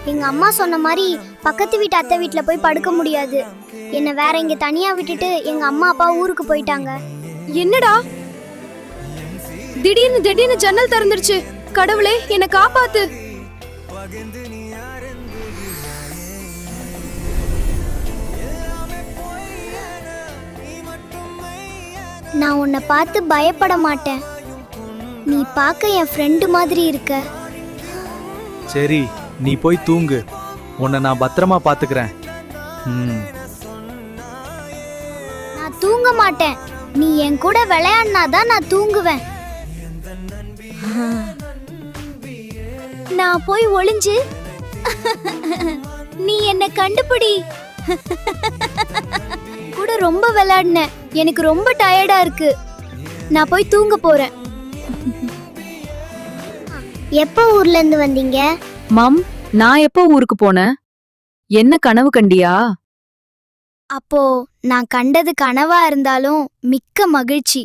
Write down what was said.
எங்க அம்மா சொன்ன மாதிரி பக்கத்து வீட்டு அத்தை வீட்டுல போய் படுக்க முடியாது. என்னை வேற இங்க தனியா விட்டுட்டு எங்க அம்மா அப்பா ஊருக்கு போயிட்டாங்க. என்னடா திடீர்னு ஜன்னல் திறந்துருச்சு. கடவுளே என்னை காப்பாத்து. நான் உன்னை பார்த்து பயப்பட மாட்டேன். நீ பார்க்க என் ஃப்ரெண்டு மாதிரி இருக்க. சரி, நீ போய் தூங்கு. உன்னை நான் பத்திரமா பாத்துக்கிறேன். நான் தூங்க மாட்டேன். நீ என் கூட விளையாடினாதான் நான் தூங்குவேன். நான் போய் ஒளிஞ்சு நீ என்ன கண்டுபிடி. கூட ரொம்ப விளையாடின. எனக்கு ரொம்ப டயர்டா இருக்கு. நான் போய் தூங்க போறேன். எப்போ ஊர்ல இருந்து வந்தீங்க? மம், நான் எப்போ ஊருக்கு போனேன்? என்ன கனவு கண்டியா? அப்போ நான் கண்டது கனவா இருந்தாலும் மிக்க மகிழ்ச்சி.